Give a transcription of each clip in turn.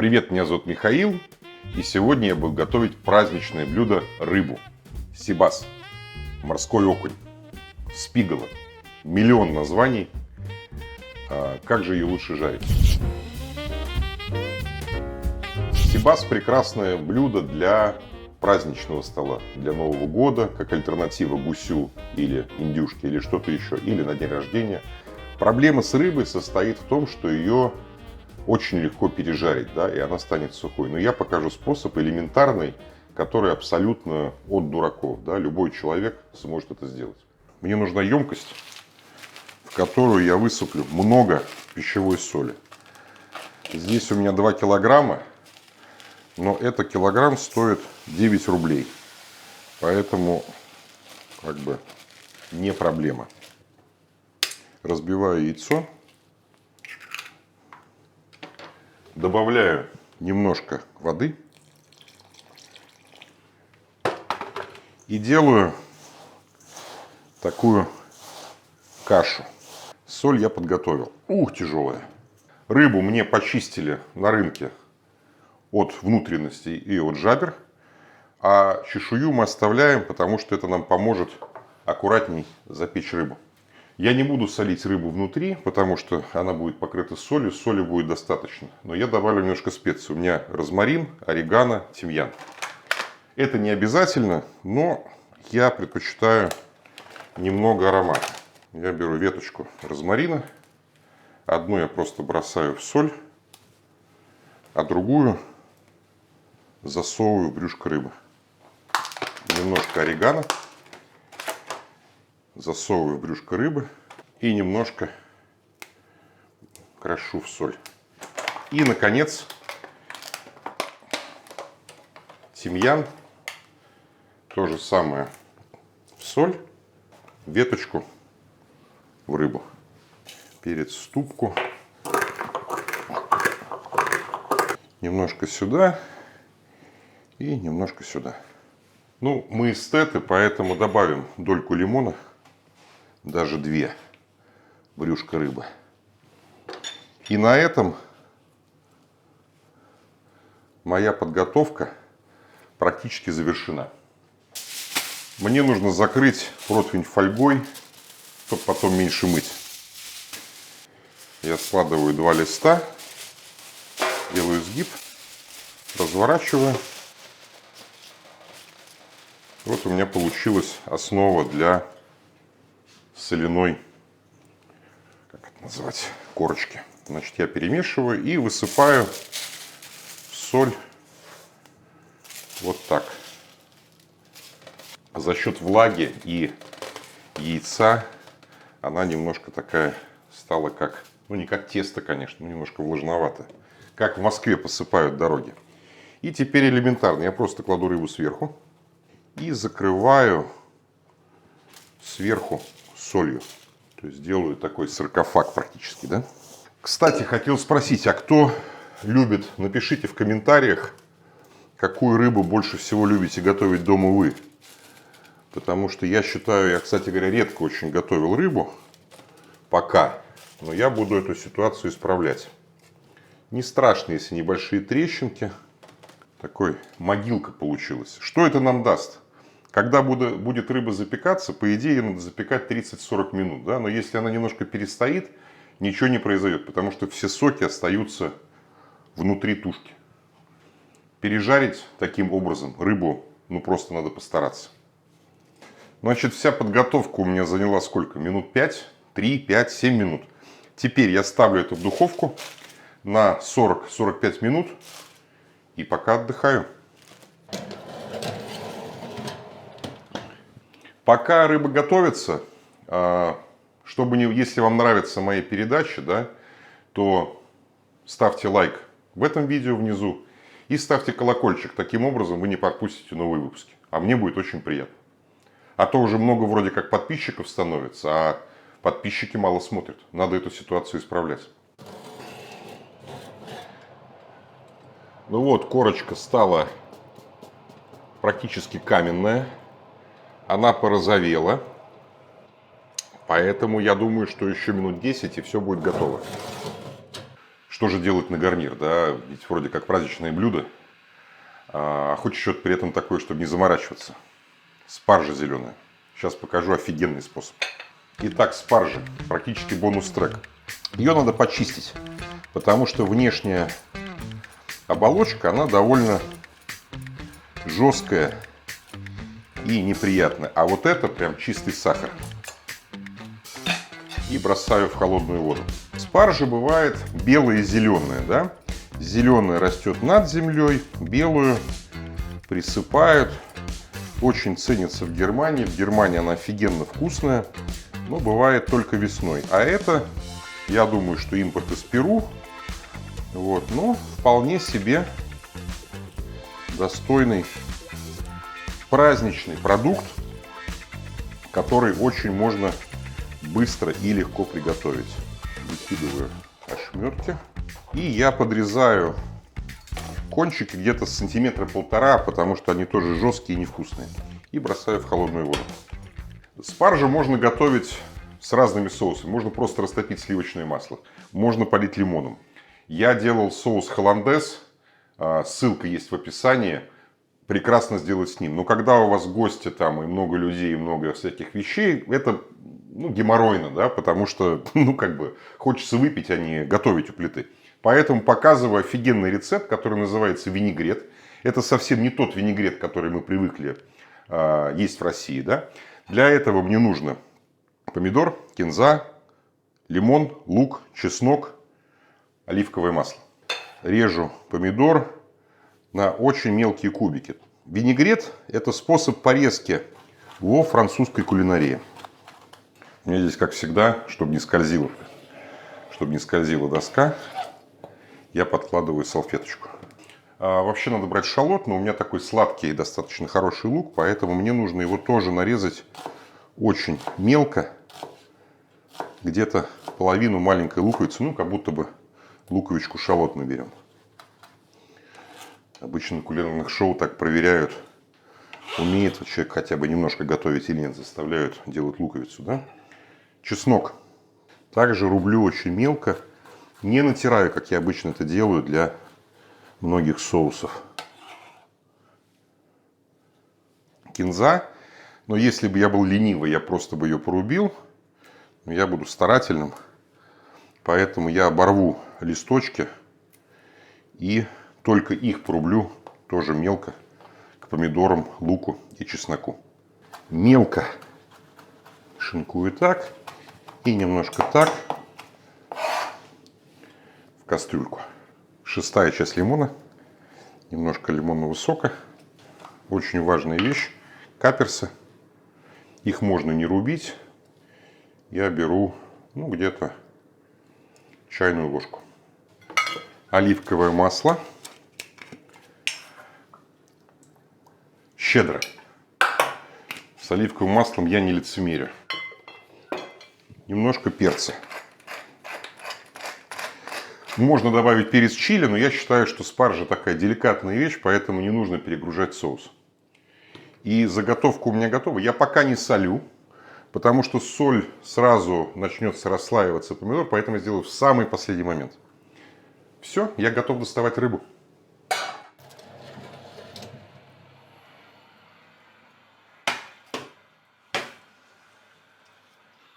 Привет, меня зовут Михаил, и сегодня я буду готовить праздничное блюдо – рыбу. Сибас, морской окунь, спигола, миллион названий. Как же ее лучше жарить? Сибас – прекрасное блюдо для праздничного стола, для Нового года, как альтернатива гусю или индюшке, или что-то еще, или на день рождения. Проблема с рыбой состоит в том, что ее очень легко пережарить, да, и она станет сухой. Но я покажу способ элементарный, который абсолютно от дураков. Да, любой человек сможет это сделать. Мне нужна емкость, в которую я высыплю много пищевой соли. Здесь у меня 2 килограмма, но этот килограмм стоит 9 рублей. Поэтому как бы не проблема. Разбиваю яйцо. Добавляю немножко воды и делаю такую кашу. Соль я подготовил. Тяжелая. Рыбу мне почистили на рынке от внутренностей и от жабер, а чешую мы оставляем, потому что это нам поможет аккуратней запечь рыбу. Я не буду солить рыбу внутри, потому что она будет покрыта солью. Соли будет достаточно. Но я добавлю немножко специй. У меня розмарин, орегано, тимьян. Это не обязательно, но я предпочитаю немного аромата. Я беру веточку розмарина. Одну я просто бросаю в соль, а другую засовываю в брюшко рыбы. Немножко орегано. Засовываю в брюшко рыбы и немножко крошу в соль. И, наконец, тимьян. То же самое в соль, веточку в рыбу. Перец в ступку. Немножко сюда и немножко сюда. Ну, мы эстеты, поэтому добавим дольку лимона. Даже 2 брюшка рыбы. И на этом моя подготовка практически завершена. Мне нужно закрыть противень фольгой, чтобы потом меньше мыть. Я складываю 2 листа, делаю сгиб, разворачиваю. Вот у меня получилась основа для соляной, как это назвать, корочки. Значит, я перемешиваю и высыпаю соль вот так. За счет влаги и яйца она немножко такая стала как, ну не как тесто, конечно, но немножко влажновато. Как в Москве посыпают дороги. И теперь элементарно. Я просто кладу рыбу сверху и закрываю сверху солью. То есть делаю такой саркофаг практически, да? Кстати, хотел спросить, а кто любит, напишите в комментариях, какую рыбу больше всего любите готовить дома вы. Потому что я считаю, я, кстати говоря, редко очень готовил рыбу, пока, но я буду эту ситуацию исправлять. Не страшно, если небольшие трещинки. Такой могилка получилась. Что это нам даст? Когда будет рыба запекаться, по идее, надо запекать 30-40 минут. Да? Но если она немножко перестоит, ничего не произойдет, потому что все соки остаются внутри тушки. Пережарить таким образом рыбу, ну просто надо постараться. Значит, вся подготовка у меня заняла сколько? Минут 5? 3, 5, 7 минут. Теперь я ставлю это в духовку на 40-45 минут и пока отдыхаю. Пока рыба готовится, чтобы если вам нравятся мои передачи, да, то ставьте лайк в этом видео внизу и ставьте колокольчик. Таким образом вы не пропустите новые выпуски. А мне будет очень приятно. А то уже много вроде как подписчиков становится, а подписчики мало смотрят. Надо эту ситуацию исправлять. Ну вот, корочка стала практически каменная. Она порозовела. Поэтому я думаю, что еще минут 10 и все будет готово. Что же делать на гарнир, да? Ведь вроде как праздничное блюдо. А хочешь что-то при этом такое, чтобы не заморачиваться. Спаржа зеленая. Сейчас покажу офигенный способ. Итак, спаржа. Практически бонус-трек. Ее надо почистить, потому что внешняя оболочка, она довольно жесткая и неприятная. А вот это прям чистый сахар. И бросаю в холодную воду. Спаржа бывает белая и зеленая, да? Зеленая растет над землей, белую присыпают. Очень ценится в Германии. В Германии она офигенно вкусная, но бывает только весной. А это, я думаю, что импорт из Перу. Вот, но вполне себе достойный праздничный продукт, который очень можно быстро и легко приготовить. Выкидываю ошметки. И я подрезаю кончики где-то сантиметра полтора, потому что они тоже жесткие и невкусные. И бросаю в холодную воду. Спаржу можно готовить с разными соусами. Можно просто растопить сливочное масло. Можно полить лимоном. Я делал соус холландез. Ссылка есть в описании. Прекрасно сделать с ним. Но когда у вас гости там и много людей, и много всяких вещей, это геморройно, да, потому что, хочется выпить, а не готовить у плиты. Поэтому показываю офигенный рецепт, который называется винегрет. Это совсем не тот винегрет, который мы привыкли есть в России, да. Для этого мне нужно помидор, кинза, лимон, лук, чеснок, оливковое масло. Режу помидор на очень мелкие кубики. Винегрет – это способ порезки во французской кулинарии. У меня здесь, как всегда, чтобы не скользила доска, я подкладываю салфеточку. Вообще надо брать шалот, но у меня такой сладкий и достаточно хороший лук, поэтому мне нужно его тоже нарезать очень мелко. Где-то половину маленькой луковицы, как будто бы луковичку шалот мы берем. Обычно на кулинарных шоу так проверяют, умеет человек хотя бы немножко готовить или нет, заставляют делать луковицу, да? Чеснок. Также рублю очень мелко. Не натираю, как я обычно это делаю для многих соусов. Кинза. Но если бы я был ленивый, я просто бы ее порубил. Но я буду старательным. Поэтому я оборву листочки и только их порублю тоже мелко к помидорам, луку и чесноку. Мелко шинкую так и немножко так в кастрюльку. 6-я часть лимона, немножко лимонного сока. Очень важная вещь. Каперсы. Их можно не рубить. Я беру где-то чайную ложку. Оливковое масло. Щедро. С оливковым маслом я не лицемерю. Немножко перца. Можно добавить перец чили, но я считаю, что спаржа такая деликатная вещь, поэтому не нужно перегружать соус. И заготовка у меня готова. Я пока не солю, потому что соль сразу начнется расслаиваться помидор, поэтому я сделаю в самый последний момент. Все, я готов доставать рыбу.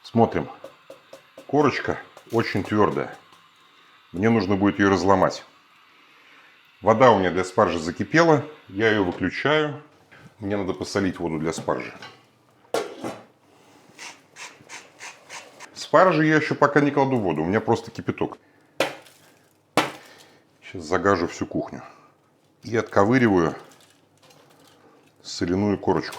Смотрим. Корочка очень твердая. Мне нужно будет ее разломать. Вода у меня для спаржи закипела. Я ее выключаю. Мне надо посолить воду для спаржи. Спаржи я еще пока не кладу в воду. У меня просто кипяток. Сейчас загажу всю кухню. И отковыриваю соляную корочку.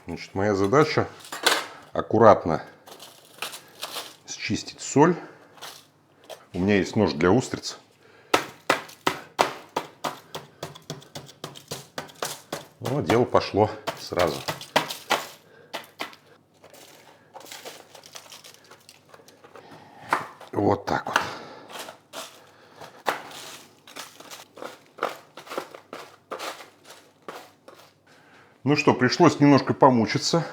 Значит, моя задача аккуратно счистить соль. У меня есть нож для устриц. Ну, дело пошло сразу. Вот так вот. Ну что, пришлось немножко помучиться.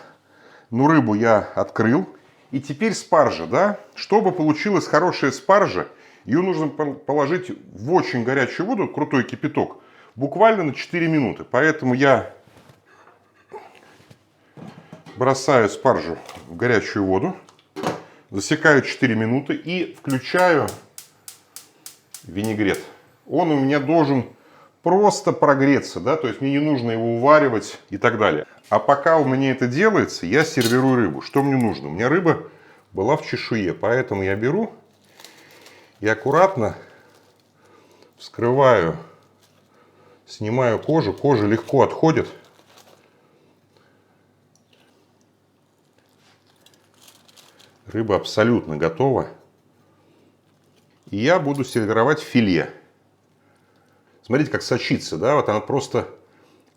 Но рыбу я открыл. И теперь спаржа, да? Чтобы получилась хорошая спаржа, ее нужно положить в очень горячую воду, крутой кипяток, буквально на 4 минуты. Поэтому я бросаю спаржу в горячую воду, засекаю 4 минуты и включаю винегрет. Он у меня должен просто прогреться, да, то есть мне не нужно его уваривать и так далее. А пока у меня это делается, я сервирую рыбу. Что мне нужно? У меня рыба была в чешуе, поэтому я беру и аккуратно вскрываю, снимаю кожу. Кожа легко отходит. Рыба абсолютно готова. И я буду сервировать филе. Смотрите, как сочится, да? Вот она просто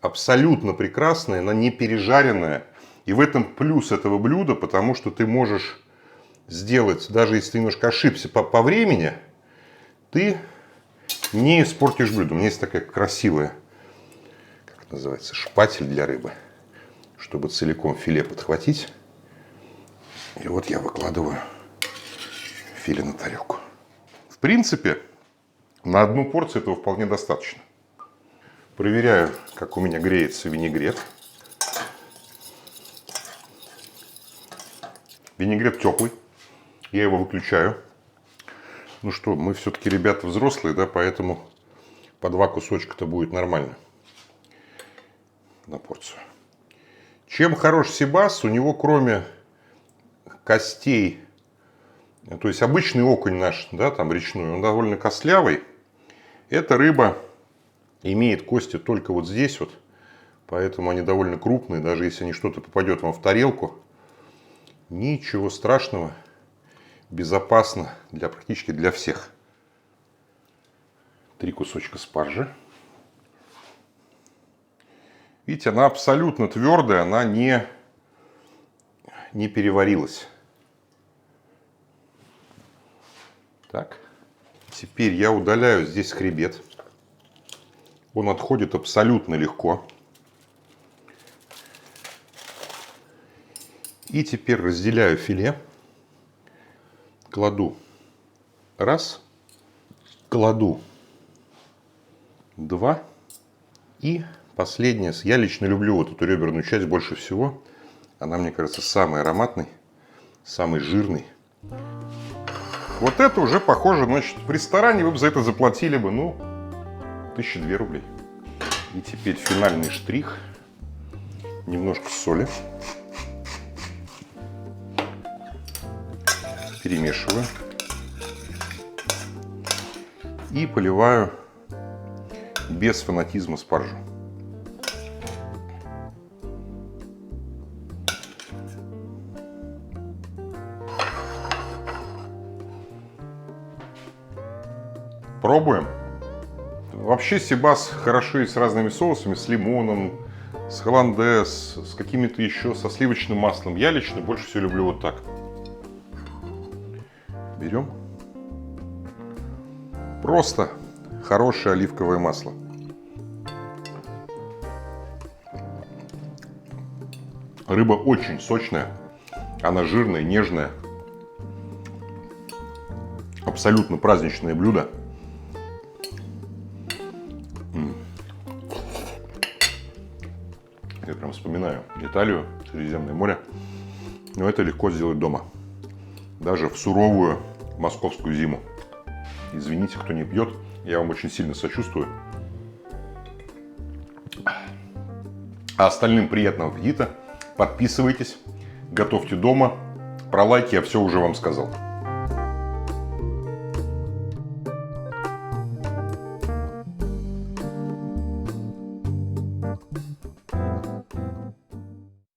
абсолютно прекрасная, она не пережаренная. И в этом плюс этого блюда, потому что ты можешь сделать, даже если ты немножко ошибся по времени, ты не испортишь блюдо. У меня есть такая красивая, как это называется, шпатель для рыбы, чтобы целиком филе подхватить. И вот я выкладываю филе на тарелку. В принципе, на одну порцию этого вполне достаточно. Проверяю, как у меня греется винегрет. Винегрет теплый. Я его выключаю. Ну что, мы все-таки ребята взрослые, да, поэтому по 2 кусочка-то будет нормально на порцию. Чем хорош сибас? У него кроме костей, то есть обычный окунь наш, да, там речной, он довольно костлявый. Эта рыба имеет кости только вот здесь вот, поэтому они довольно крупные, даже если что-то попадет вам в тарелку, ничего страшного, безопасно практически для всех. 3 кусочка спаржи. Видите, она абсолютно твердая, она не переварилась. Так, теперь я удаляю здесь хребет. Он отходит абсолютно легко. И теперь разделяю филе. Кладу раз, кладу 2 и последнее. Я лично люблю вот эту реберную часть больше всего. Она, мне кажется, самый ароматный, самый жирный. Вот это уже похоже, значит, в ресторане вы бы за это заплатили бы, ну, 1002 рублей. И теперь финальный штрих. Немножко соли. Перемешиваю. И поливаю без фанатизма спаржу. Пробуем. Вообще сибас хорошо и с разными соусами, с лимоном, с холландез, с какими-то еще, со сливочным маслом. Я лично больше всего люблю вот так. Берем. Просто хорошее оливковое масло. Рыба очень сочная, она жирная, нежная. Абсолютно праздничное блюдо. Я прям вспоминаю Италию, Средиземное море. Но это легко сделать дома. Даже в суровую московскую зиму. Извините, кто не пьет. Я вам очень сильно сочувствую. А остальным приятного аппетита. Подписывайтесь. Готовьте дома. Про лайки я все уже вам сказал.